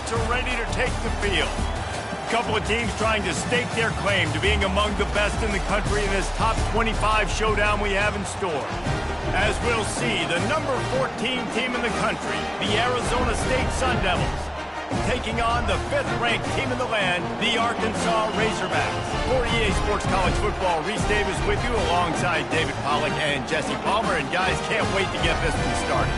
opponents are ready to take the field. A couple of teams trying to stake their claim to being among the best in the country in this top 25 showdown we have in store. As we'll see, the number 14 team in the country, the Arizona State Sun Devils, taking on the 5th-ranked team in the land, the Arkansas Razorbacks. For EA Sports College Football, Reese Davis with you alongside David Pollack and Jesse Palmer. And guys, can't wait to get this one started.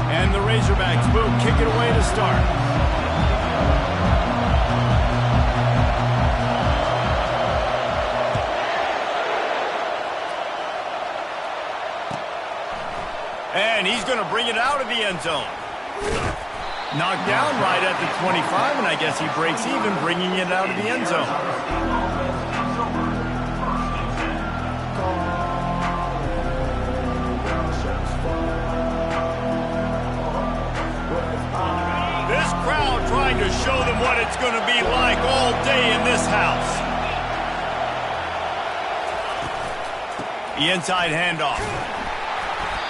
And the Razorbacks will kick it away to start. And he's going to bring it out of the end zone. Knocked down right at the 25, and I guess he breaks even bringing it out of the end zone. This crowd trying to show them what it's going to be like all day in this house. The inside handoff.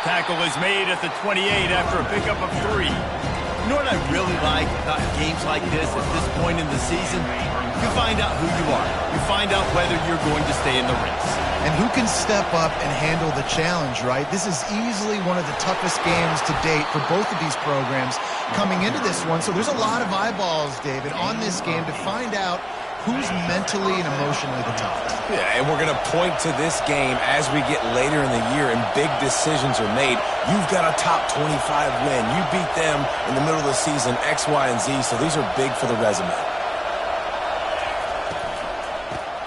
Tackle is made at the 28 after a pickup of 3. You know what I really like about games like this at this point in the season? You find out who you are. You find out whether you're going to stay in the race. And who can step up and handle the challenge, right? This is easily one of the toughest games to date for both of these programs coming into this one. So there's a lot of eyeballs, David, on this game to find out who's mentally and emotionally the toughest. Yeah, and we're going to point to this game as we get later in the year and big decisions are made. You've got a top 25 win. You beat them in the middle of the season, X, Y, and Z, so these are big for the resume.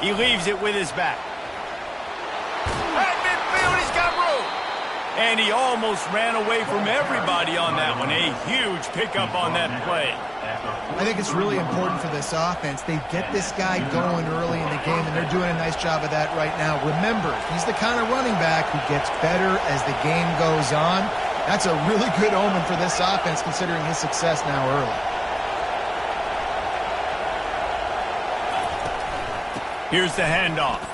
He leaves it with his back. At midfield, he's got room. And he almost ran away from everybody on that one. A huge pickup on that play. I think it's really important for this offense. They get this guy going early in the game, and they're doing a nice job of that right now. Remember, he's the kind of running back who gets better as the game goes on. That's a really good omen for this offense, considering his success now early. Here's the handoff.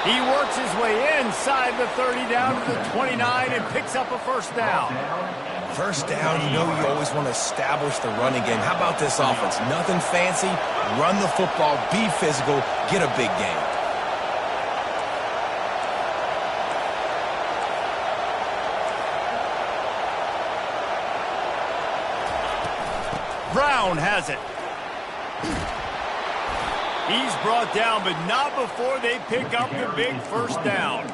He works his way inside the 30 down to the 29 and picks up a first down. First down, you know you always want to establish the running game. How about this offense? Nothing fancy. Run the football, be physical, get a big gain. Brown has it. He's brought down, but not before they pick up the big first down.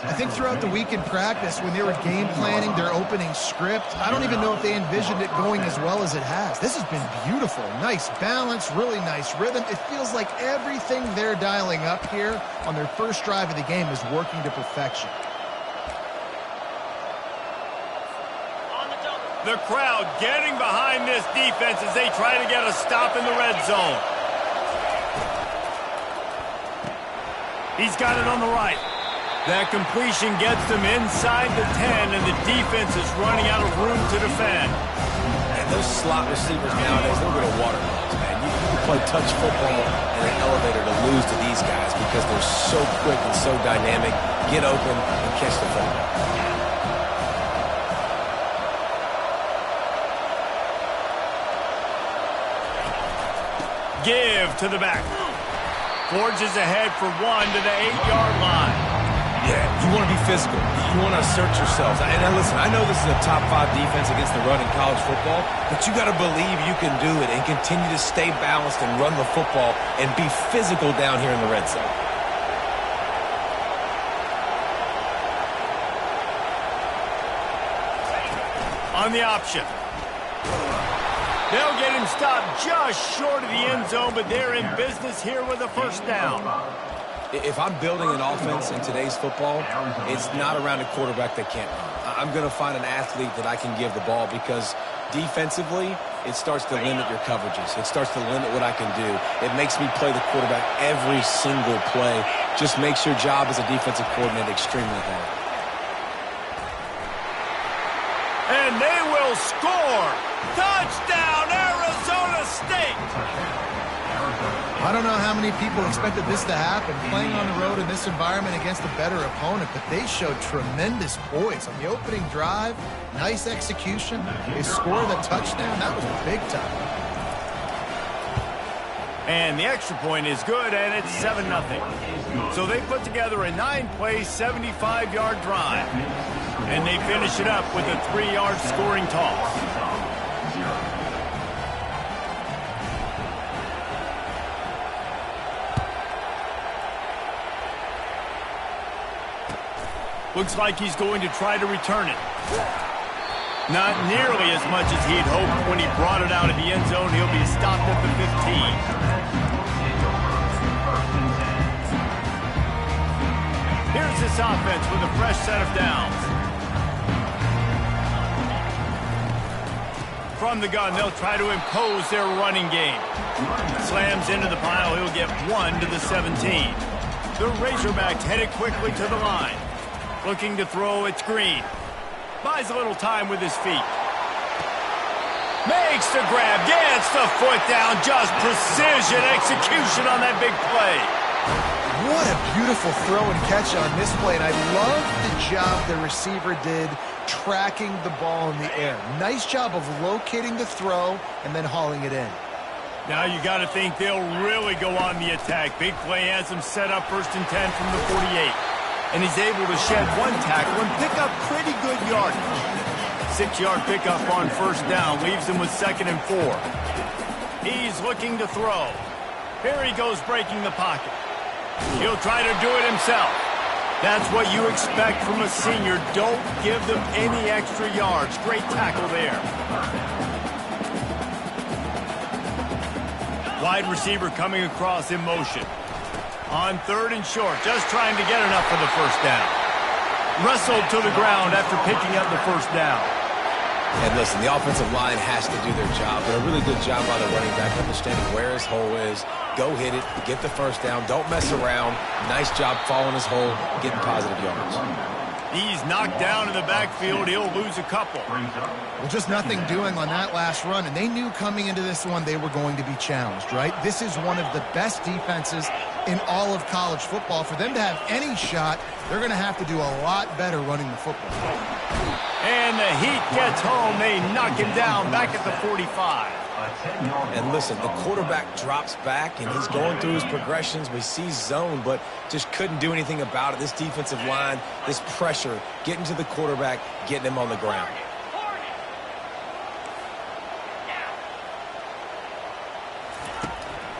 I think throughout the week in practice, when they were game planning their opening script, I don't even know if they envisioned it going as well as it has. This has been beautiful. Nice balance, really nice rhythm. It feels like everything they're dialing up here on their first drive of the game is working to perfection. The crowd getting behind this defense as they try to get a stop in the red zone. He's got it on the right. That completion gets them inside the 10, and the defense is running out of room to defend. And those slot receivers nowadays, they're going to watermelons, man. You can play touch football in an elevator to lose to these guys because they're so quick and so dynamic. Get open and catch the football. Give to the back. Forges ahead for 1 to the 8-yard line. Yeah, you want to be physical. You want to assert yourselves. And listen, I know this is a top 5 defense against the run in college football, but you got to believe you can do it and continue to stay balanced and run the football and be physical down here in the red zone. On the option. They'll get him stopped just short of the end zone, but they're in business here with a first down. If I'm building an offense in today's football, it's not around a quarterback that can't run. I'm going to find an athlete that I can give the ball because defensively, it starts to limit your coverages. It starts to limit what I can do. It makes me play the quarterback every single play. Just makes your job as a defensive coordinator extremely hard. And they will score. Touchdown, I don't know how many people expected this to happen, playing on the road in this environment against a better opponent, but they showed tremendous poise. On the opening drive, nice execution. They scored a touchdown. That was big time. And the extra point is good, and it's 7-0. So they put together a 9-play, 75-yard drive. And they finish it up with a 3-yard scoring toss. Looks like he's going to try to return it. Not nearly as much as he'd hoped when he brought it out of the end zone. He'll be stopped at the 15. Here's this offense with a fresh set of downs. From the gun, they'll try to impose their running game. Slams into the pile. He'll get 1 to the 17. The Razorbacks headed quickly to the line. Looking to throw, it's Green. Buys a little time with his feet. Makes the grab, gets the foot down, just precision execution on that big play. What a beautiful throw and catch on this play, and I love the job the receiver did tracking the ball in the air. Nice job of locating the throw and then hauling it in. Now you got to think they'll really go on the attack. Big play has them set up 1st and 10 from the 48. And he's able to shed 1 tackle and pick up pretty good yardage. 6-yard pickup on 1st down leaves him with 2nd and 4. He's looking to throw. Here he goes breaking the pocket. He'll try to do it himself. That's what you expect from a senior. Don't give them any extra yards. Great tackle there. Wide receiver coming across in motion. On 3rd and short, just trying to get enough for the 1st down. Wrestled to the ground after picking up the 1st down. And listen, the offensive line has to do their job, but a really good job by the running back understanding where his hole is. Go hit it, get the 1st down, don't mess around. Nice job following his hole, getting positive yards. He's knocked down in the backfield. He'll lose a couple. Well, just nothing doing on that last run, and they knew coming into this one they were going to be challenged, right? This is one of the best defenses in all of college football. For them to have any shot, they're going to have to do a lot better running the football. And the heat gets home. They knock him down back at the 45. And listen, the quarterback drops back, and he's going through his progressions. We see zone, but just couldn't do anything about it. This defensive line, this pressure, getting to the quarterback, getting him on the ground.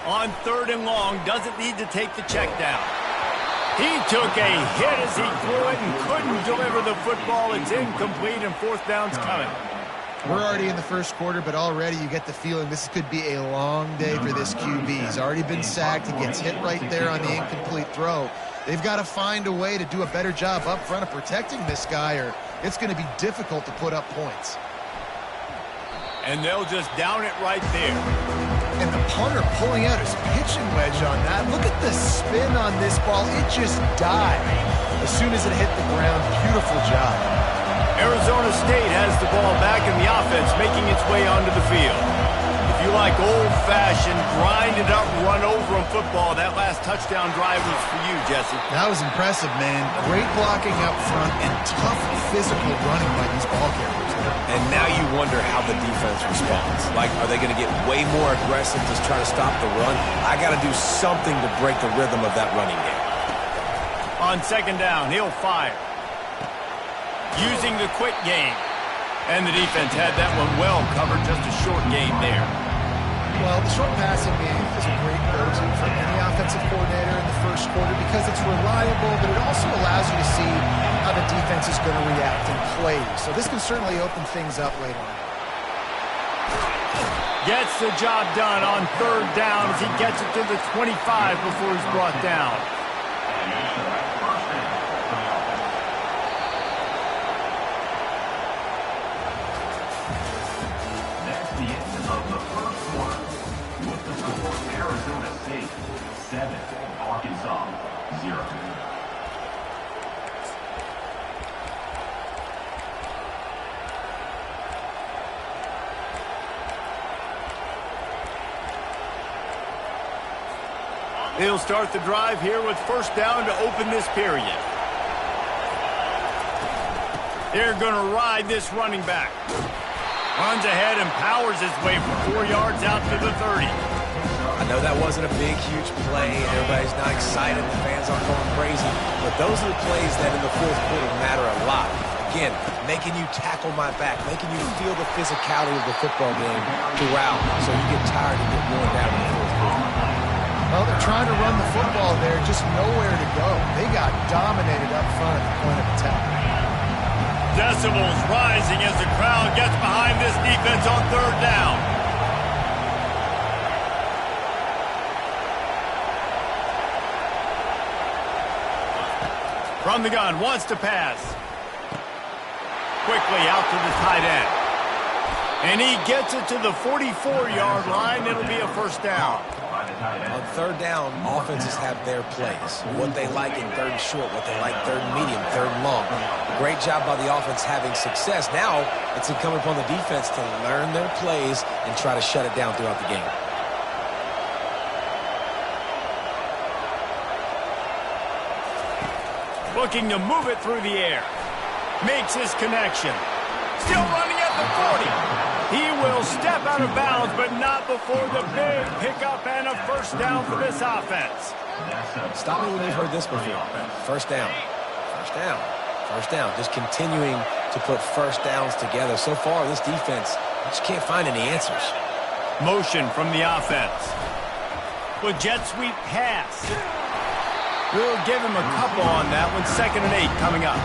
On 3rd and long, doesn't need to take the check down. He took a hit as he threw it and couldn't deliver the football. It's incomplete, and 4th down's coming. We're already in the 1st quarter, but already you get the feeling this could be a long day for this QB. He's already been sacked. He gets hit right there on the incomplete throw. They've got to find a way to do a better job up front of protecting this guy, or it's going to be difficult to put up points. And they'll just down it right there. And the punter pulling out his pitching wedge on that. Look at the spin on this ball. It just died as soon as it hit the ground. Beautiful job. Arizona State has the ball back in the offense, making its way onto the field. If you like old-fashioned, grind-it-up, run-over football, that last touchdown drive was for you, Jesse. That was impressive, man. Great blocking up front and tough physical running by these ball carriers. And now you wonder how the defense responds. Like, are they going to get way more aggressive to try to stop the run? I got to do something to break the rhythm of that running game. On 2nd down, he'll fire. Using the quick game. And the defense had that one well covered, just a short game there. Well, the short passing game is a great go-to for any offensive coordinator in the 1st quarter because it's reliable, but it also allows you to see how the defense is going to react and play. So this can certainly open things up later on. Gets the job done on 3rd down as he gets it to the 25 before he's brought down. Arizona State 7, Arkansas 0. They'll start the drive here with first down to open this period. They're going to ride this running back. Runs ahead and powers his way for 4 yards out to the 30. I know that wasn't a big, huge play, and everybody's not excited, the fans aren't going crazy, but those are the plays that in the fourth quarter matter a lot. Again, making you tackle my back, making you feel the physicality of the football game throughout, so you get tired and get worn down in the fourth quarter. Well, they're trying to run the football there, just nowhere to go. They got dominated up front at the point of attack. Decibels rising as the crowd gets behind this defense on third down. From the gun, wants to pass. Quickly out to the tight end. And he gets it to the 44-yard line. It'll be a first down. On third down, offenses have their plays. What they like in third and short, what they like third and medium, third and long. Great job by the offense having success. Now it's incumbent upon the defense to learn their plays and try to shut it down throughout the game. Looking to move it through the air. Makes his connection. Still running at the 40. He will step out of bounds, but not before the big pickup and a first down for this offense. Stop me when you've heard this before. First down. First down. First down. Just continuing to put first downs together. So far, this defense just can't find any answers. Motion from the offense. With jet sweep pass. We'll give him a couple on that one. 2nd and 8 coming up.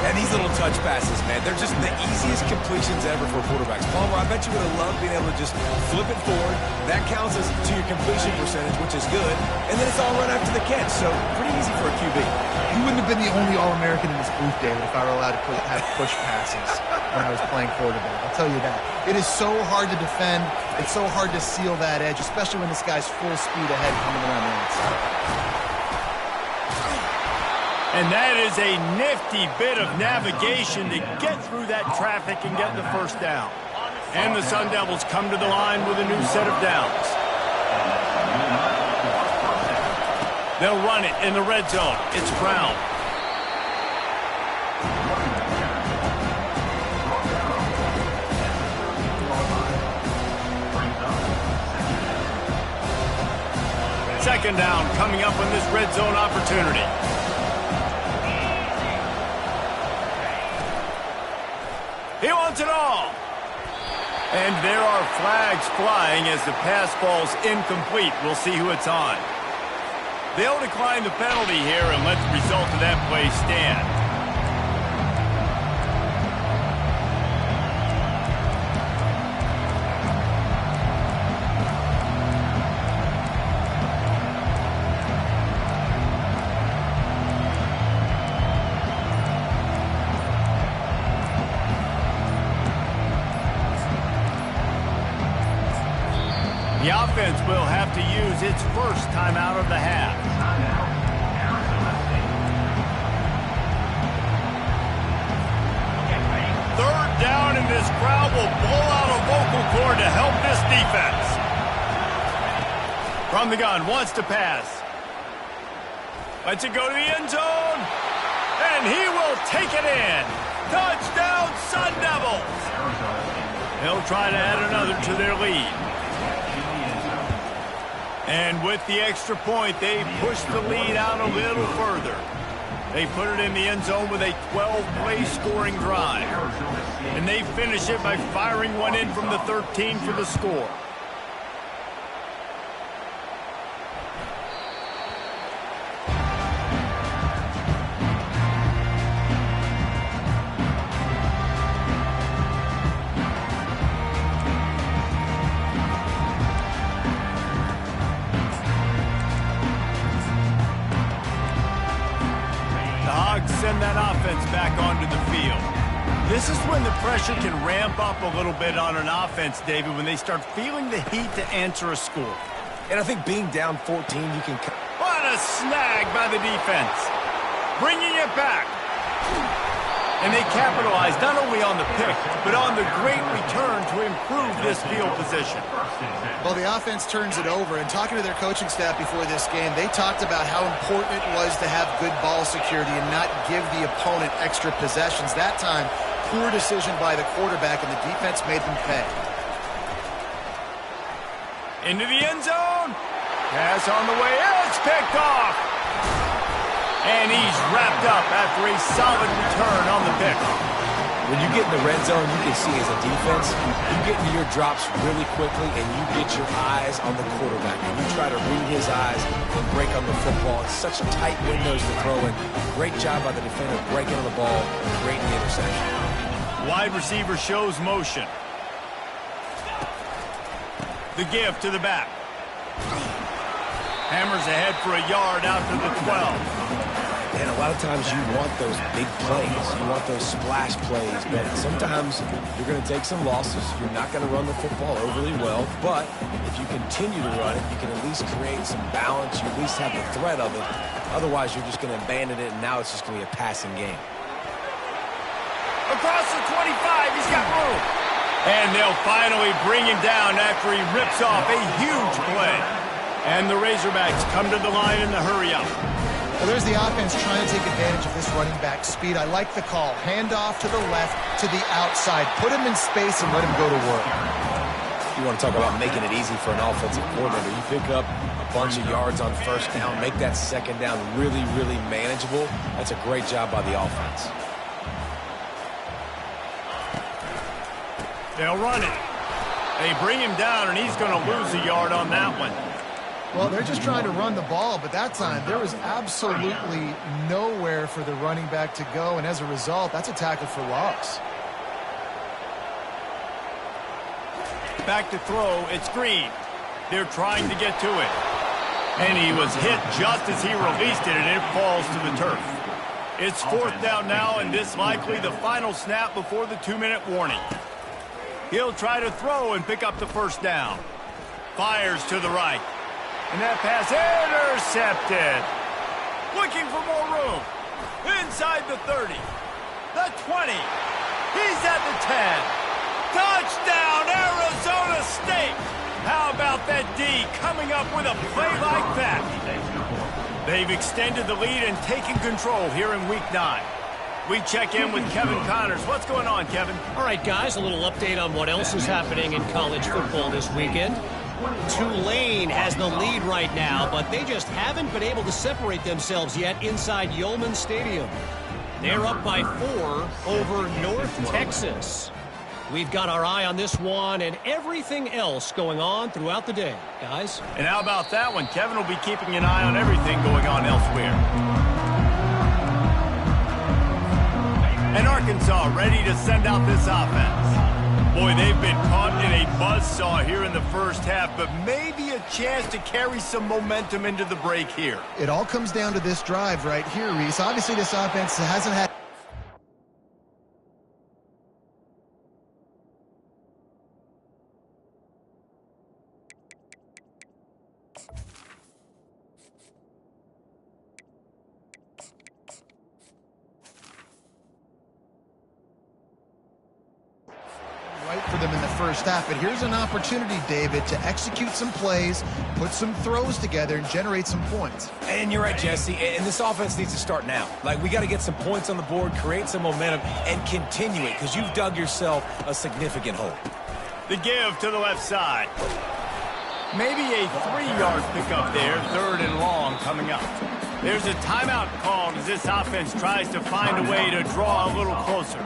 And these little touch passes, man, they're just the easiest completions ever for quarterbacks. Palmer, I bet you would have loved being able to just flip it forward. That counts as to your completion percentage, which is good. And then it's all run after the catch, so pretty easy for a QB. You wouldn't have been the only All-American in this booth, David, if I were allowed to have push passes when I was playing quarterback. I'll tell you that. It is so hard to defend. It's so hard to seal that edge, especially when this guy's full speed ahead coming around the outside. And that is a nifty bit of navigation to get through that traffic and get the first down. And the Sun Devils come to the line with a new set of downs. They'll run it in the red zone. It's Brown. Second down coming up on this red zone opportunity. He wants it all. And there are flags flying as the pass falls incomplete. We'll see who it's on. They'll decline the penalty here and let the result of that play stand. The offense will have to use its first timeout of the half. Third down, and this crowd will blow out a vocal cord to help this defense. From the gun, wants to pass. Lets it go to the end zone. And he will take it in. Touchdown, Sun Devils. They'll try to add another to their lead. And with the extra point, they push the lead out a little further. They put it in the end zone with a 12-play scoring drive. And they finish it by firing one in from the 13 for the score. Send that offense back onto the field. This is when the pressure can ramp up a little bit on an offense, David, when they start feeling the heat to answer a score. And I think being down 14, you can... What a snag by the defense. Bringing it back. And they capitalized not only on the pick, but on the great return to improve this field position. Well, the offense turns it over, and talking to their coaching staff before this game, they talked about how important it was to have good ball security and not give the opponent extra possessions. That time, poor decision by the quarterback, and the defense made them pay. Into the end zone. Pass on the way. It's picked off. And he's wrapped up after a solid return on the pick. When you get in the red zone, you can see as a defense, you get into your drops really quickly and you get your eyes on the quarterback. And you try to read his eyes and break on the football. It's such tight windows to throw in. Great job by the defender breaking on the ball, creating the interception. Wide receiver shows motion. The give to the back. Hammers ahead for a yard out to the 12. And a lot of times you want those big plays. You want those splash plays. But sometimes you're going to take some losses. You're not going to run the football overly well. But if you continue to run it, you can at least create some balance. You at least have the threat of it. Otherwise, you're just going to abandon it, and now it's just going to be a passing game. Across the 25, he's got room. And they'll finally bring him down after he rips off a huge play. And the Razorbacks come to the line in the hurry-up. Well, there's the offense trying to take advantage of this running back speed. I like the call. Hand off to the left, to the outside. Put him in space and let him go to work. You want to talk about making it easy for an offensive coordinator. You pick up a bunch of yards on first down, make that second down really, really manageable. That's a great job by the offense. They'll run it. They bring him down, and he's going to lose a yard on that one. Well, they're just trying to run the ball, but that time there was absolutely nowhere for the running back to go, and as a result, that's a tackle for loss. Back to throw, it's Green. They're trying to get to it. And he was hit just as he released it, and it falls to the turf. It's fourth down now, and this likely the final snap before the 2-minute warning. He'll try to throw and pick up the first down. Fires to the right. And that pass intercepted. Looking for more room. Inside the 30. The 20. He's at the 10. Touchdown, Arizona State. How about that D coming up with a play like that? They've extended the lead and taken control here in Week 9. We check in with Kevin Connors. What's going on, Kevin? All right, guys, a little update on what else is happening in college football this weekend. Tulane has the lead right now, but they just haven't been able to separate themselves yet inside Yulman Stadium. They're up by 4 over North Texas. We've got our eye on this one and everything else going on throughout the day, guys. And how about that one? Kevin will be keeping an eye on everything going on elsewhere. And Arkansas ready to send out this offense. Boy, they've been caught in a buzzsaw here in the first half, but maybe a chance to carry some momentum into the break here. It all comes down to this drive right here, Reese. Obviously, this offense hasn't had... for them in the first half, but here's an opportunity, David, to execute some plays, put some throws together, and generate some points. And you're right, Jesse, and this offense needs to start now. Like, we got to get some points on the board, create some momentum, and continue it, because you've dug yourself a significant hole. The give to the left side. Maybe a 3-yard pickup there, 3rd and long coming up. There's a timeout called as this offense tries to find a way to draw a little closer.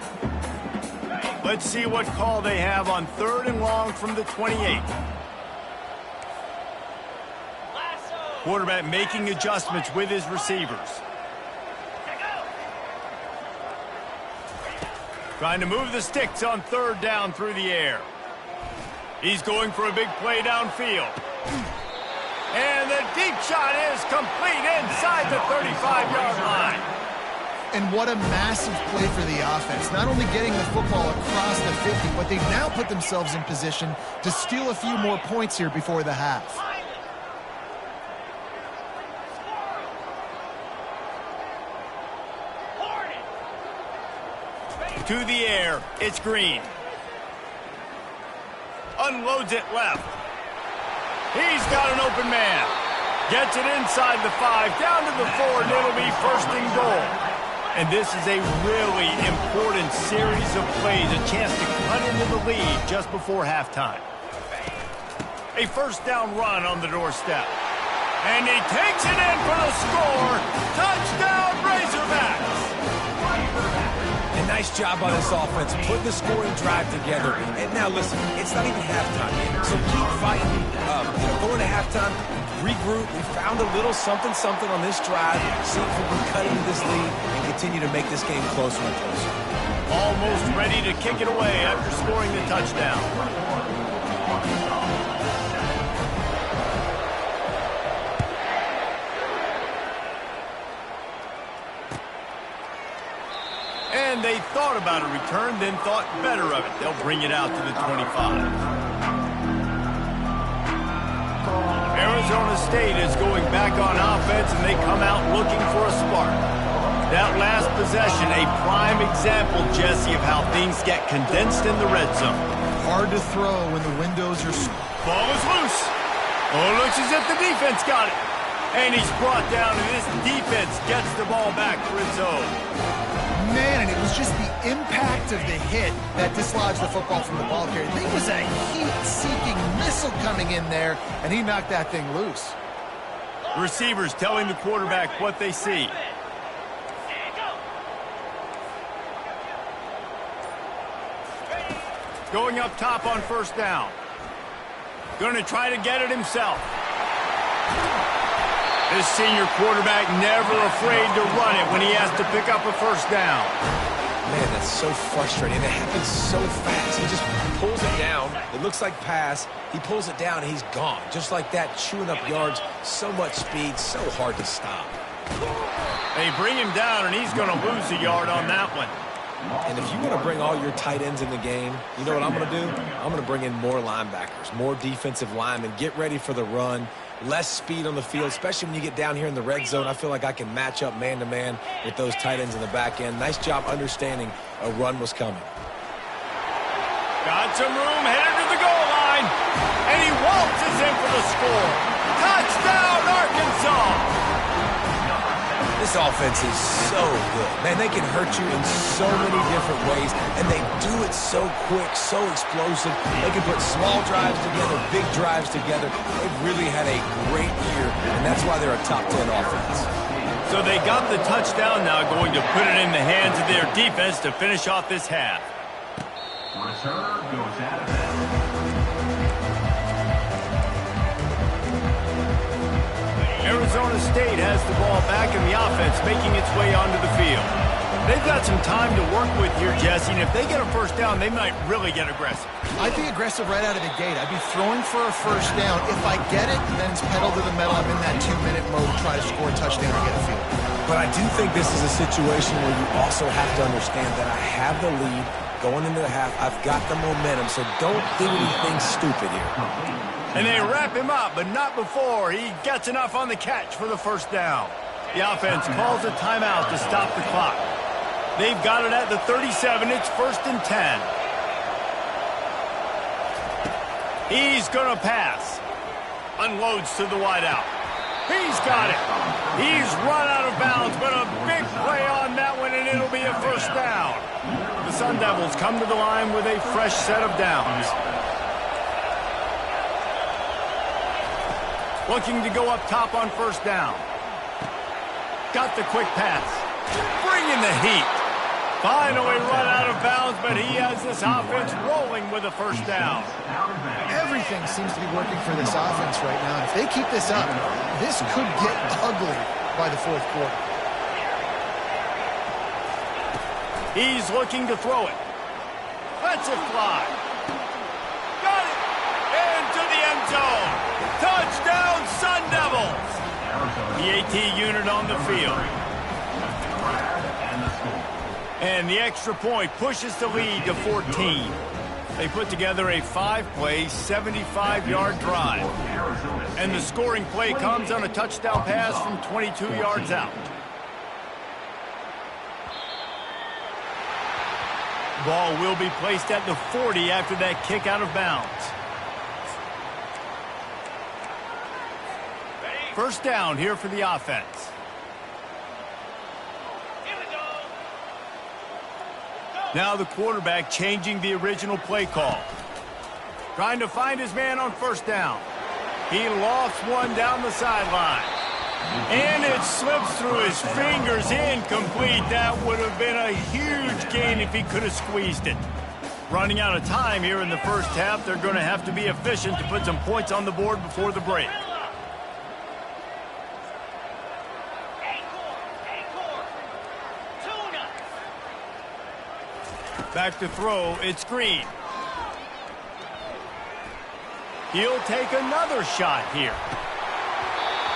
Let's see what call they have on 3rd and long from the 28. Quarterback making adjustments with his receivers. Trying to move the sticks on 3rd down through the air. He's going for a big play downfield. And the deep shot is complete inside the 35-yard line. And what a massive play for the offense. Not only getting the football across the 50, but they've now put themselves in position to steal a few more points here before the half. To the air, it's Green. Unloads it left. He's got an open man. Gets it inside the 5, down to the 4, and it'll be first and goal. And this is a really important series of plays, a chance to cut into the lead just before halftime. A first down run on the doorstep. And he takes it in for the score. Touchdown, Razorbacks! A nice job by this offense, putting the scoring drive together. And now listen, it's not even halftime yet, so keep fighting. Going to halftime, regroup. We found a little something on this drive. See if we can cut into this lead and continue to make this game closer and closer. Almost ready to kick it away after scoring the touchdown. And they thought about a return, then thought better of it. They'll bring it out to the 25. Arizona State is going back on offense, and they come out looking for a spark. That last possession, a prime example, Jesse, of how things get condensed in the red zone. Hard to throw when the windows are... Ball is loose. Oh, looks as if the defense got it. And he's brought down, and this defense gets the ball back for its own. Man, and it was just the impact of the hit that dislodged the football from the ball carrier. There was a heat-seeking missile coming in there, and he knocked that thing loose. Receivers telling the quarterback what they see. Going up top on first down. Going to try to get it himself. This senior quarterback never afraid to run it when he has to pick up a first down. Man, that's so frustrating. It happens so fast. He just pulls it down. It looks like pass. He pulls it down, and he's gone. Just like that, chewing up yards. So much speed, so hard to stop. They bring him down, and he's going to lose a yard on that one. And if you want to bring all your tight ends in the game, you know what I'm going to do? I'm going to bring in more linebackers, more defensive linemen, get ready for the run, less speed on the field, especially when you get down here in the red zone. I feel like I can match up man-to-man with those tight ends in the back end. Nice job understanding a run was coming. Got some room, headed to the goal line, and he waltzes in for the score. Touchdown, Arkansas! This offense is so good. Man, they can hurt you in so many different ways, and they do it so quick, so explosive. They can put small drives together, big drives together. They've really had a great year, and that's why they're a top 10 offense. So they got the touchdown, now going to put it in the hands of their defense to finish off this half. Return goes out of bounds. Arizona State has the ball back in the offense, making its way onto the field. They've got some time to work with here, Jesse, and if they get a first down, they might really get aggressive. I'd be aggressive right out of the gate. I'd be throwing for a first down. If I get it, then it's pedal to the metal. I'm in that 2-minute mode to try to score a touchdown or get a field. But I do think this is a situation where you also have to understand that I have the lead going into the half. I've got the momentum, so don't do anything stupid here. And they wrap him up, but not before he gets enough on the catch for the first down. The offense calls a timeout to stop the clock. They've got it at the 37. It's 1st and 10. He's going to pass. Unloads to the wideout. He's got it. He's run out of bounds, but a big play on that one, and it'll be a first down. The Sun Devils come to the line with a fresh set of downs. Looking to go up top on first down. Got the quick pass. Bringing the heat. Finally run out of bounds, but he has this offense rolling with a first down. Everything seems to be working for this offense right now. And if they keep this up, this could get ugly by the fourth quarter. He's looking to throw it. Lets it fly. Got it. Into the end zone. Touchdown, Sun Devils. The AT unit on the field. And the extra point pushes the lead to 14. They put together a 5-play, 75-yard drive. And the scoring play comes on a touchdown pass from 22 yards out. Ball will be placed at the 40 after that kick out of bounds. First down here for the offense. Now the quarterback changing the original play call. Trying to find his man on first down. He lofts one down the sideline. And it slips through his fingers, incomplete. That would have been a huge gain if he could have squeezed it. Running out of time here in the first half. They're going to have to be efficient to put some points on the board before the break. Back to throw, it's Green. He'll take another shot here.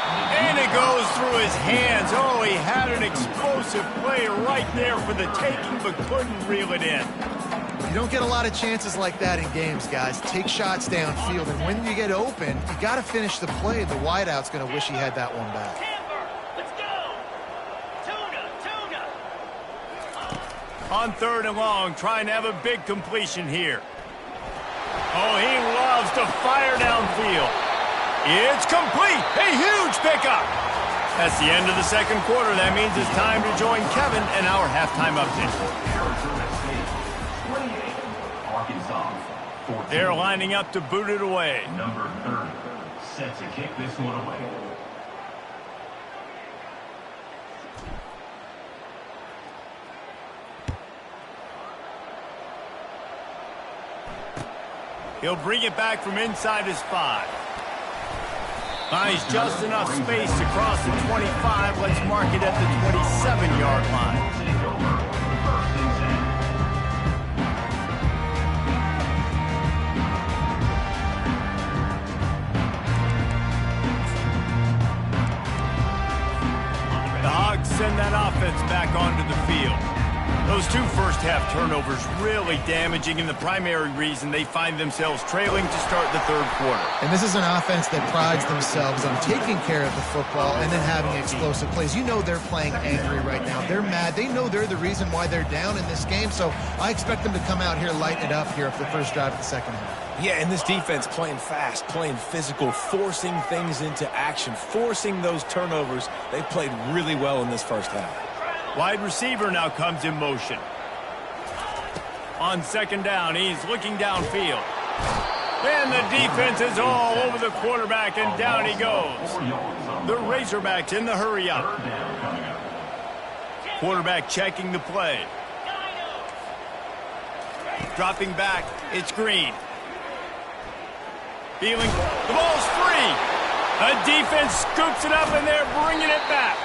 And it goes through his hands. Oh, he had an explosive play right there for the taking, but couldn't reel it in. You don't get a lot of chances like that in games, guys. Take shots downfield, and when you get open, you got to finish the play. The wideout's going to wish he had that one back. On third and long, trying to have a big completion here. Oh, he loves to fire downfield. It's complete. A huge pickup. That's the end of the second quarter. That means it's time to join Kevin and our halftime update. They're lining up to boot it away. Number 30 set to kick this one away. He'll bring it back from inside his 5. Finds just enough space to cross the 25. Let's mark it at the 27-yard line. The Hogs send that offense back onto the field. Those two first-half turnovers really damaging, and the primary reason they find themselves trailing to start the third quarter. And this is an offense that prides themselves on taking care of the football and then having explosive plays. You know they're playing angry right now. They're mad. They know they're the reason why they're down in this game, so I expect them to come out here, lighten it up here for the first drive of the second half. Yeah, and this defense playing fast, playing physical, forcing things into action, forcing those turnovers. They played really well in this first half. Wide receiver now comes in motion. On second down, he's looking downfield. And the defense is all over the quarterback, and down he goes. The Razorbacks in the hurry up. Quarterback checking the play. Dropping back, it's Green. Feeling, the ball's free. A defense scoops it up, and they're bringing it back.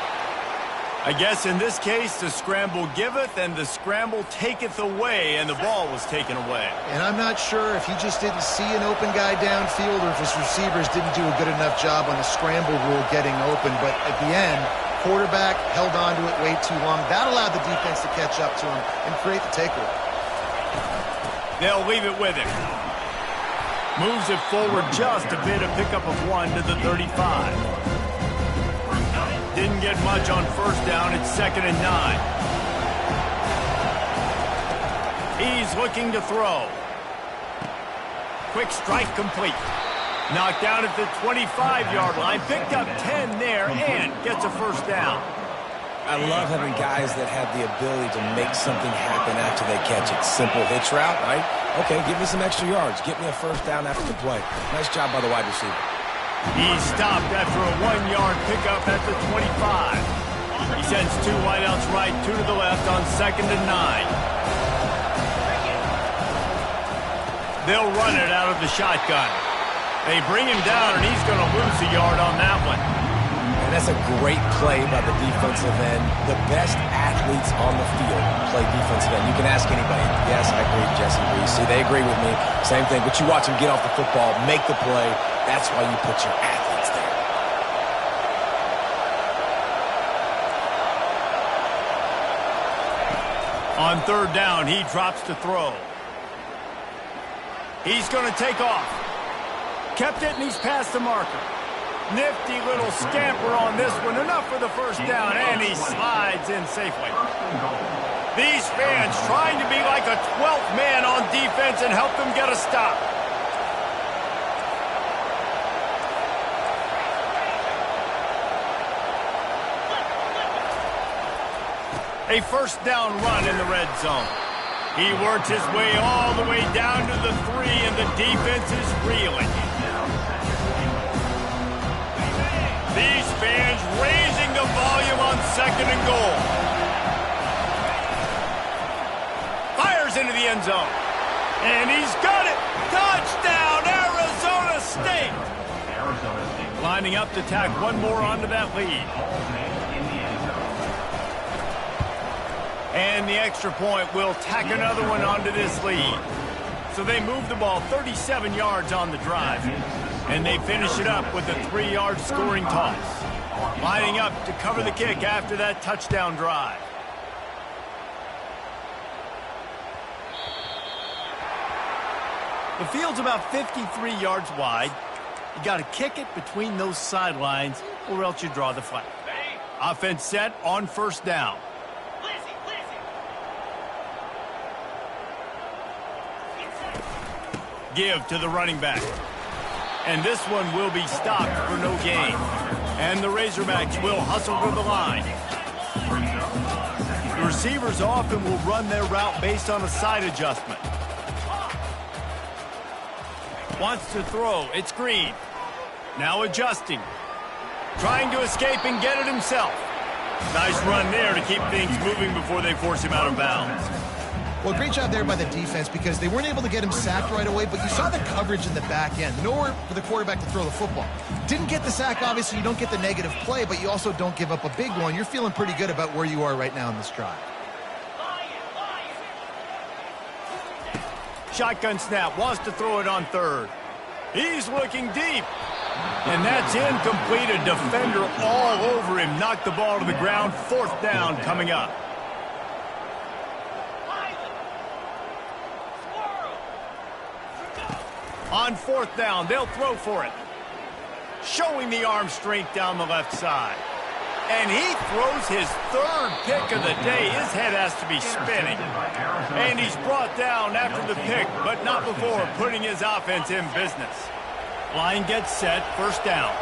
I guess in this case, the scramble giveth and the scramble taketh away, and the ball was taken away. And I'm not sure if he just didn't see an open guy downfield or if his receivers didn't do a good enough job on the scramble rule getting open. But at the end, quarterback held on to it way too long. That allowed the defense to catch up to him and create the takeaway. They'll leave it with him. Moves it forward just a bit, a pickup of 1 to the 35. Didn't get much on first down. It's 2nd and 9. He's looking to throw. Quick strike complete. Knocked down at the 25-yard line. Picked up 10 there and gets a first down. I love having guys that have the ability to make something happen after they catch it. Simple hitch route, right? Okay, give me some extra yards. Get me a first down after the play. Nice job by the wide receiver. He's stopped after a 1-yard pickup at the 25. He sends 2 wideouts right, 2 to the left on 2nd and 9. They'll run it out of the shotgun. They bring him down, and he's going to lose a yard on that one. And that's a great play by the defensive end. The best athletes on the field play defensive end. You can ask anybody. Yes, I agree. Jesse agrees. See, they agree with me. Same thing. But you watch them get off the football, make the play. That's why you put your athletes there. On third down, he drops to throw. He's going to take off. Kept it, and he's past the marker. Nifty little scamper on this one. Enough for the first down, and he slides in safely. These fans trying to be like a 12th man on defense and help them get a stop. A first down run in the red zone. He worked his way all the way down to the 3, and the defense is reeling. These fans raising the volume on 2nd and goal. Fires into the end zone. And he's got it. Touchdown, Arizona State. Lining up to tack one more onto that lead. And the extra point will tack another one onto this lead. So they move the ball 37 yards on the drive. And they finish it up with a 3-yard scoring toss. Lining up to cover the kick after that touchdown drive. The field's about 53 yards wide. You got to kick it between those sidelines or else you draw the flag. Offense set on first down. Give to the running back. And this one will be stopped for no gain. And the Razorbacks will hustle to the line. The receivers often will run their route based on a side adjustment. Wants to throw. It's Green. Now adjusting. Trying to escape and get it himself. Nice run there to keep things moving before they force him out of bounds. Well, great job there by the defense because they weren't able to get him sacked right away, but you saw the coverage in the back end. Nowhere for the quarterback to throw the football. Didn't get the sack, obviously. You don't get the negative play, but you also don't give up a big one. You're feeling pretty good about where you are right now in this drive. Shotgun snap. Wants to throw it on 3rd. He's looking deep. And that's incomplete. A defender all over him. Knocked the ball to the ground. 4th down coming up. On 4th down, they'll throw for it. Showing the arm strength down the left side. And he throws his 3rd pick of the day. His head has to be spinning. And he's brought down after the pick, but not before putting his offense in business. Line gets set, first down.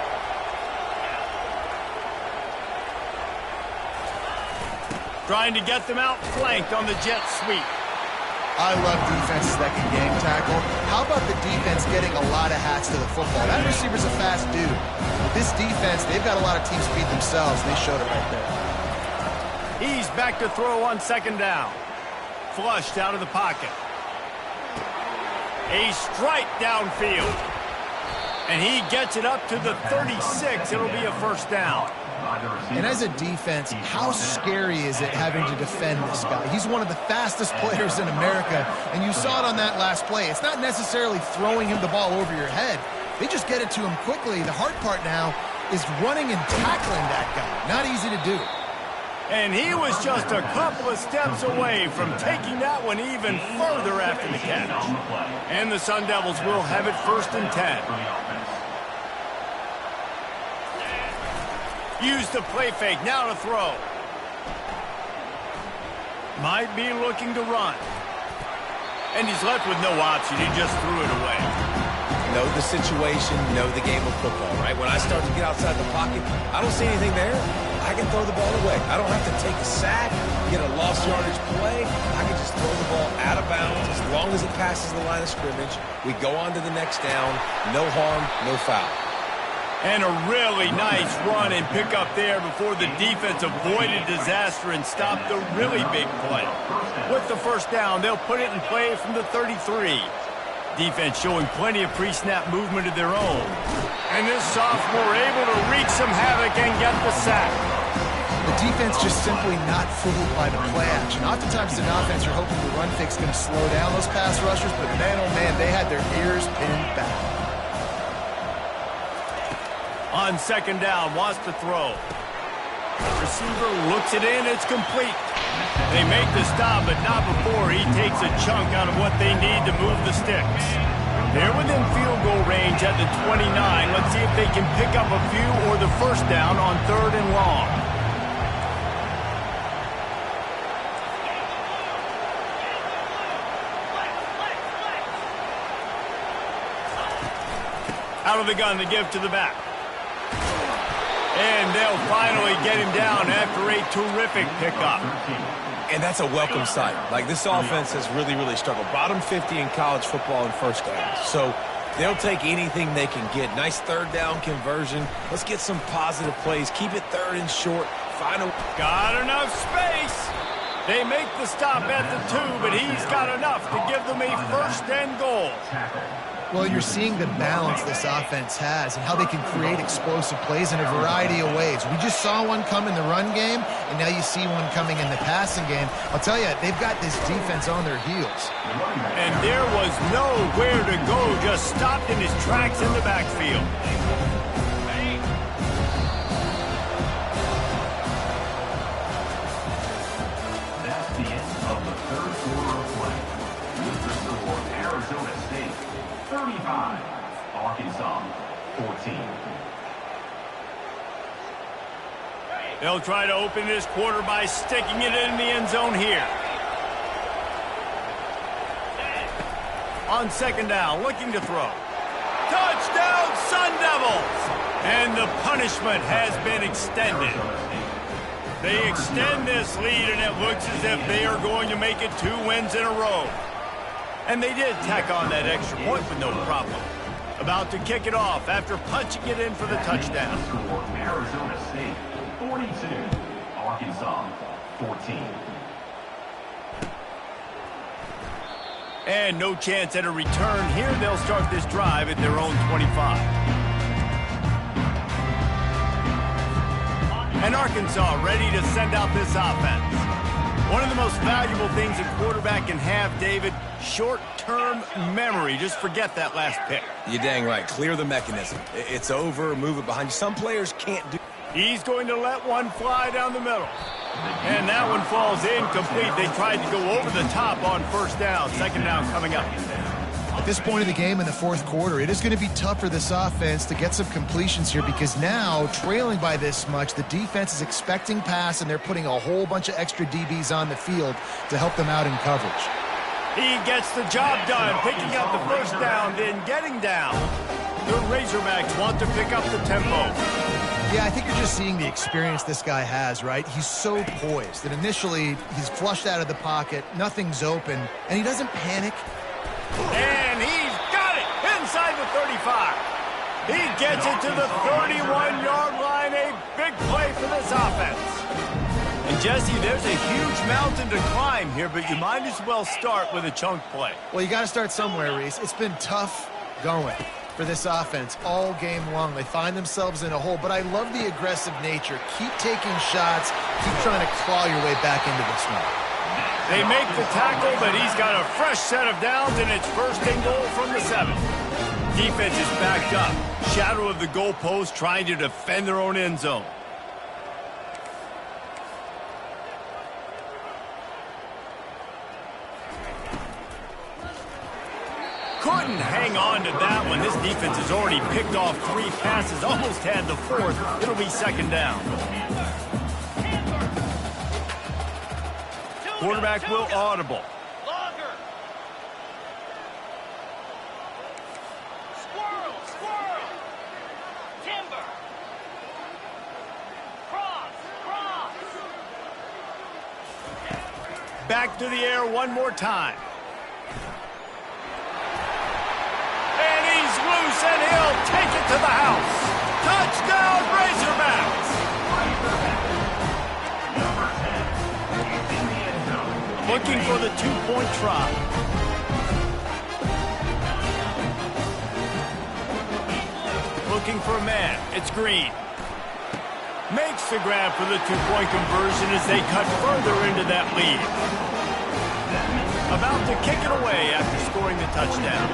Trying to get them outflanked on the jet sweep. I love defenses that can game tackle. How about the defense getting a lot of hats to the football? That receiver's a fast dude. This defense, they've got a lot of teams beat themselves. They showed it right there. He's back to throw on 2nd down. Flushed out of the pocket. A strike downfield. And he gets it up to the 36. It'll be a first down. And as a defense, how scary is it having to defend this guy? He's one of the fastest players in America, and you saw it on that last play. It's not necessarily throwing him the ball over your head. They just get it to him quickly. The hard part now is running and tackling that guy. Not easy to do. And he was just a couple of steps away from taking that one even further after the catch. And the Sun Devils will have it 1st and 10. Use the play fake, now to throw. Might be looking to run. And he's left with no option. He just threw it away. Know the situation, know the game of football, right? When I start to get outside the pocket, I don't see anything there. I can throw the ball away. I don't have to take a sack, get a lost yardage play. I can just throw the ball out of bounds as long as it passes the line of scrimmage. We go on to the next down. No harm, no foul. And a really nice run and pickup there before the defense avoided disaster and stopped the really big play. With the first down, they'll put it in play from the 33. Defense showing plenty of pre-snap movement of their own. And this sophomore able to wreak some havoc and get the sack. The defense just simply not fooled by the play action. Oftentimes in offense, you're hoping the run fake's going to slow down those pass rushers, but man, oh man, they had their ears pinned back. On 2nd down, wants to throw. Receiver looks it in, it's complete. They make the stop, but not before he takes a chunk out of what they need to move the sticks. They're within field goal range at the 29. Let's see if they can pick up a few or the first down on 3rd and long. Out of the gun to give to the back. And they'll finally get him down after a terrific pickup. And that's a welcome sight. Like, this offense has really, really struggled. Bottom 50 in college football in first downs. So they'll take anything they can get. Nice third down conversion. Let's get some positive plays. Keep it third and short. Got enough space. They make the stop at the 2, but he's got enough to give them a first and goal. Well, you're seeing the balance this offense has and how they can create explosive plays in a variety of ways. We just saw one come in the run game, and now you see one coming in the passing game. I'll tell you, they've got this defense on their heels. And there was nowhere to go, just stopped in his tracks in the backfield. That's the end of the third quarter of play. With the score, Arizona State 35, Arkansas 14. They'll try to open this quarter by sticking it in the end zone here. On second down, looking to throw. Touchdown, Sun Devils! And the punishment has been extended. They extend this lead, and it looks as if they are going to make it 2 wins in a row. And they did tack on that extra point with no problem. About to kick it off after punching it in for the touchdown. Arizona State 42, Arkansas 14. And no chance at a return here. They'll start this drive at their own 25. And Arkansas ready to send out this offense. One of the most valuable things a quarterback can have, David, short-term memory. Just forget that last pick. You're dang right. Clear the mechanism. It's over. Move it behind you. Some players can't do. He's going to let one fly down the middle. And that one falls incomplete. They tried to go over the top on first down. Second down coming up. At this point of the game in the fourth quarter, it is going to be tough for this offense to get some completions here because now, trailing by this much, the defense is expecting pass, and they're putting a whole bunch of extra DBs on the field to help them out in coverage. He gets the job done, picking up the first down, then getting down. The Razorbacks want to pick up the tempo. Yeah, I think you're just seeing the experience this guy has, right? He's so poised that initially he's flushed out of the pocket, nothing's open, and he doesn't panic. And he's got it inside the 35. He gets it to the 31-yard line. A big play for this offense. And, Jesse, there's a huge mountain to climb here, but you might as well start with a chunk play. Well, you got to start somewhere, Reese. It's been tough going for this offense all game long. They find themselves in a hole, but I love the aggressive nature. Keep taking shots. Keep trying to claw your way back into this one. They make the tackle, but he's got a fresh set of downs, and it's first and goal from the 7. Defense is backed up. Shadow of the goalpost trying to defend their own end zone. Couldn't hang on to that one. This defense has already picked off 3 passes, almost had the 4th. It'll be second down. Quarterback will audible. Longer. Squirrel, squirrel. Timber. Cross, cross. Back to the air one more time. And he's loose, and he'll take it to the house. Touchdown, Razorbacks! Looking for the 2-point try. Looking for a man. It's Green. Makes the grab for the 2-point conversion as they cut further into that lead. About to kick it away after scoring the touchdown.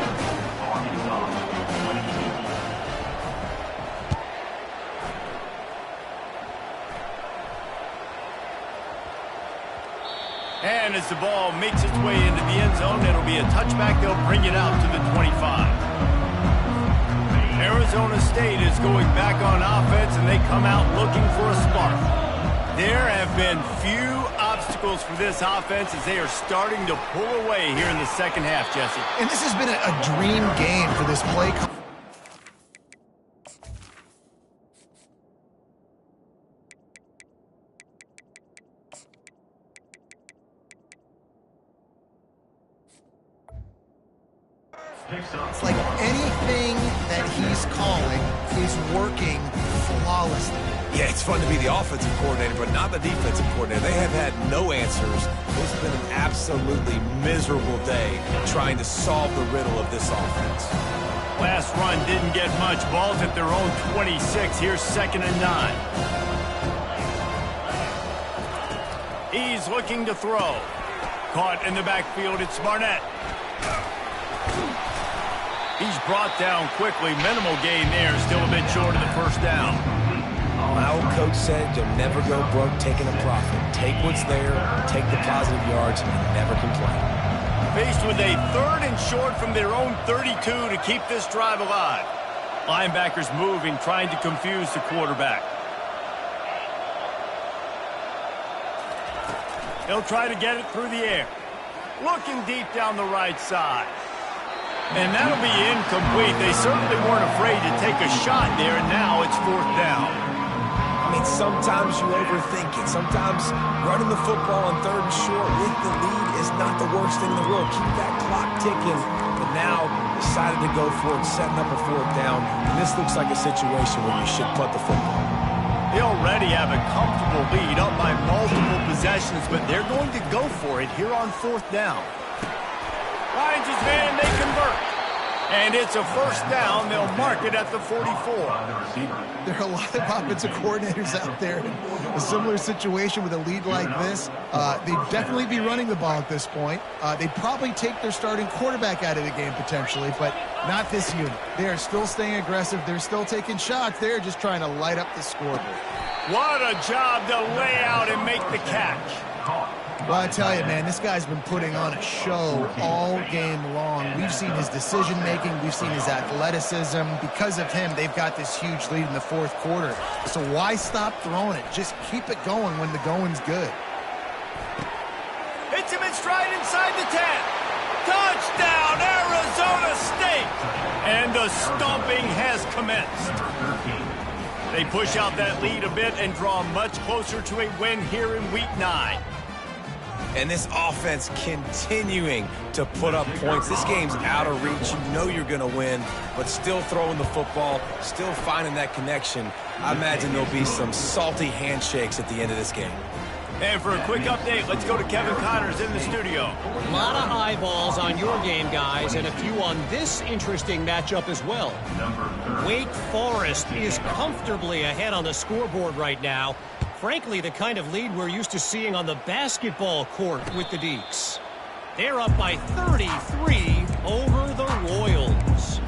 And as the ball makes its way into the end zone, it'll be a touchback. They'll bring it out to the 25. Arizona State is going back on offense, and they come out looking for a spark. There have been few obstacles for this offense as they are starting to pull away here in the second half, Jesse. And this has been a dream game for this play. It's like anything that he's calling is working flawlessly. Yeah, it's fun to be the offensive coordinator, but not the defensive coordinator. They have had no answers. It's been an absolutely miserable day trying to solve the riddle of this offense. Last run didn't get much. Ball's at their own 26. Here's 2nd and 9. He's looking to throw. Caught in the backfield, it's Barnett. He's brought down quickly. Minimal gain there. Still a bit short of the first down. My old coach said you'll never go broke taking a profit. Take what's there, take the positive yards, and never complain. Faced with a 3rd and short from their own 32 to keep this drive alive. Linebackers moving, trying to confuse the quarterback. He'll try to get it through the air. Looking deep down the right side. And that'll be incomplete. They certainly weren't afraid to take a shot there, and now it's 4th down. I mean, sometimes you overthink it. Sometimes running the football on 3rd and short with the lead is not the worst thing in the world. Keep that clock ticking. But now decided to go for it, setting up a 4th down. And this looks like a situation where you should punt the football. They already have a comfortable lead up by multiple possessions, but they're going to go for it here on 4th down. Finds his man, they convert. And it's a 1st down. They'll mark it at the 44. There are a lot of offensive coordinators out there in a similar situation with a lead like this. They'd definitely be running the ball at this point. They'd probably take their starting quarterback out of the game potentially, but not this unit. They are still staying aggressive. They're still taking shots. They're just trying to light up the scoreboard. What a job to lay out and make the catch. Well, I tell you, man, this guy's been putting on a show all game long. We've seen his decision-making. We've seen his athleticism. Because of him, they've got this huge lead in the 4th quarter. So why stop throwing it? Just keep it going when the going's good. Hits him in stride inside the 10. Touchdown, Arizona State! And the stomping has commenced. They push out that lead a bit and draw much closer to a win here in Week 9. And this offense continuing to put up points. This game's out of reach. You know you're going to win, but still throwing the football, still finding that connection. I imagine there'll be some salty handshakes at the end of this game. And for a quick update, let's go to Kevin Connors in the studio. A lot of eyeballs on your game, guys, and a few on this interesting matchup as well. Wake Forest is comfortably ahead on the scoreboard right now. Frankly, the kind of lead we're used to seeing on the basketball court with the Deacs. They're up by 33 over the Royals.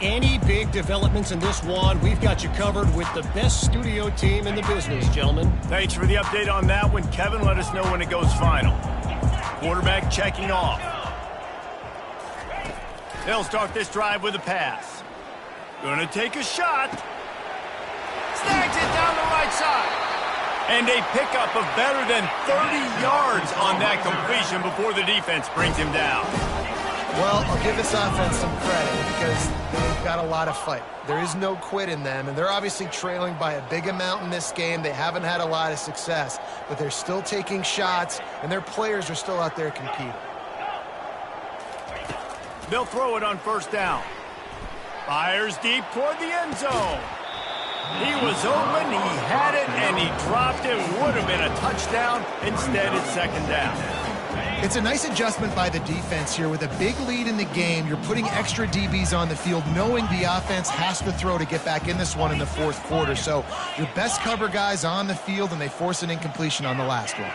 Any big developments in this one, we've got you covered with the best studio team in the business, gentlemen. Thanks for the update on that one, Kevin. Let us know when it goes final. Quarterback checking off. They'll start this drive with a pass. Gonna take a shot. Snags it down the right side. And a pickup of better than 30 yards on that completion before the defense brings him down. Well, I'll give this offense some credit because they've got a lot of fight. There is no quit in them, and they're obviously trailing by a big amount in this game. They haven't had a lot of success, but they're still taking shots, and their players are still out there competing. They'll throw it on 1st down. Fires deep toward the end zone. He was open, he had it, and he dropped it. Would have been a touchdown. Instead, it's 2nd down. It's a nice adjustment by the defense here. With a big lead in the game, you're putting extra DBs on the field, knowing the offense has to throw to get back in this one in the 4th quarter. So your best cover guys on the field, and they force an incompletion on the last one.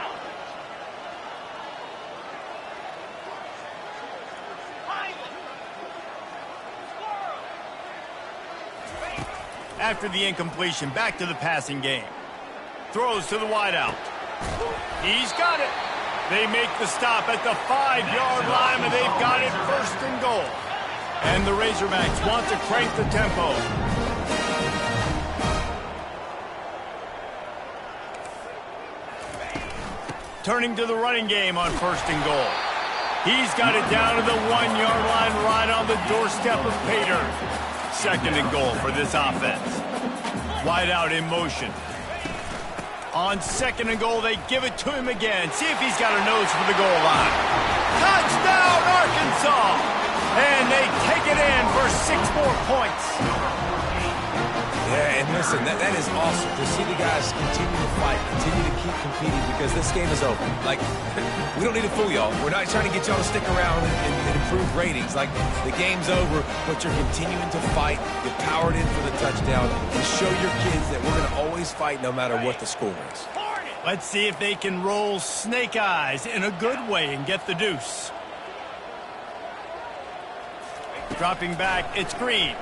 After the incompletion, back to the passing game. Throws to the wideout. He's got it. They make the stop at the 5-yard line, and they've got it 1st and goal. And the Razorbacks want to crank the tempo. Turning to the running game on 1st and goal. He's got it down to the 1-yard line right on the doorstep of Pater. 2nd and goal for this offense. Wide out in motion. On 2nd and goal, they give it to him again. See if he's got a nose for the goal line. Touchdown, Arkansas! And they take it in for 6 more points. Yeah, and listen, that is awesome to see the guys continue to fight, continue to keep competing, because this game is over. Like, we don't need to fool y'all. We're not trying to get y'all to stick around and improve ratings. Like, the game's over, but you're continuing to fight. You powered in for the touchdown and show your kids that we're going to always fight no matter what the score is. Let's see if they can roll snake eyes in a good way and get the deuce. Dropping back, it's Green.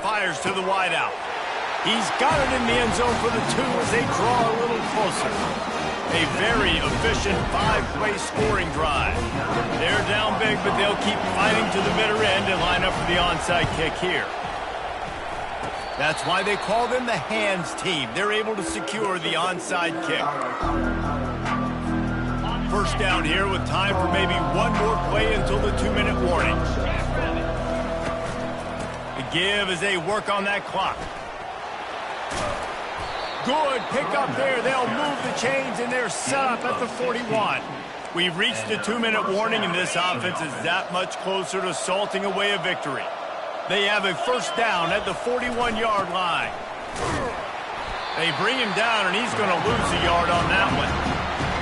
Fires to the wideout. He's got it in the end zone for the 2 as they draw a little closer. A very efficient 5-play scoring drive. They're down big, but they'll keep fighting to the bitter end and line up for the onside kick here. That's why they call them the hands team. They're able to secure the onside kick. First down here with time for maybe one more play until the 2-minute warning. The give as they work on that clock. Good pick up there. They'll move the chains, and they're set up at the 41. We've reached the 2-minute warning, and this offense is that much closer to salting away a victory. They have a first down at the 41-yard line. They bring him down, and he's going to lose a yard on that one.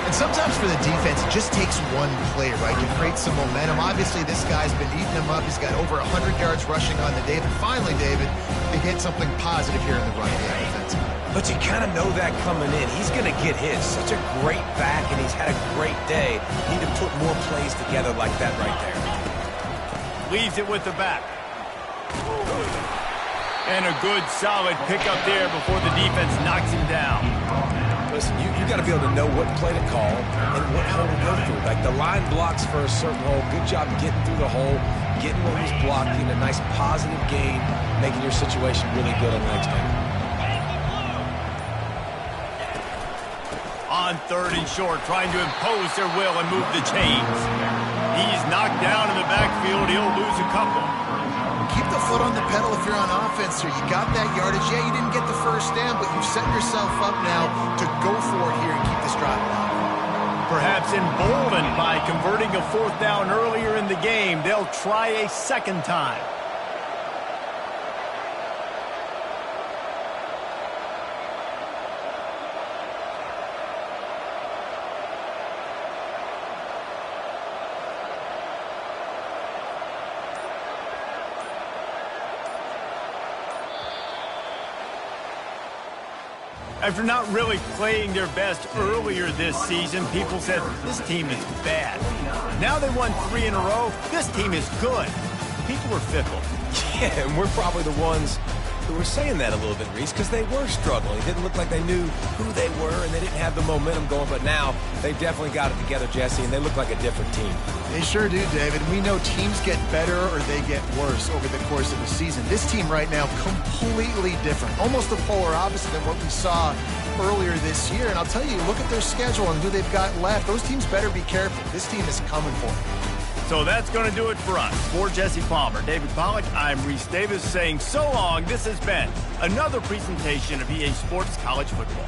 And sometimes for the defense, it just takes one play, right, to create some momentum. Obviously, this guy's been eating him up. He's got over 100 yards rushing on the day. But finally, David, they get something positive here in the run game defensively. But you kind of know that coming in. He's going to get his. Such a great back, and he's had a great day. Need to put more plays together like that right there. Leaves it with the back. And a good, solid pickup there before the defense knocks him down. Listen, you got to be able to know what play to call and what hole to go through. Like, the line blocks for a certain hole. Good job getting through the hole, getting what was blocking, a nice positive gain, making your situation really good on the next game. On 3rd and short, trying to impose their will and move the chains. He's knocked down in the backfield. He'll lose a couple. Keep the foot on the pedal if you're on offense here. You got that yardage. Yeah, you didn't get the first down, but you've set yourself up now to go for it here and keep this drive alive. Perhaps emboldened by converting a 4th down earlier in the game, they'll try a second time. After not really playing their best earlier this season, people said, this team is bad. Now they won 3 in a row. This team is good. People were fickle. Yeah, and we're probably the ones who were saying that a little bit, Reese, because they were struggling. It didn't look like they knew who they were, and they didn't have the momentum going. But now they've definitely got it together, Jesse, and they look like a different team. They sure do, David. We know teams get better or they get worse over the course of the season. This team right now, completely different. Almost the polar opposite than what we saw earlier this year. And I'll tell you, look at their schedule and who they've got left. Those teams better be careful. This team is coming for them. So that's going to do it for us. For Jesse Palmer, David Pollack, I'm Reese Davis saying so long. This has been another presentation of EA Sports College Football.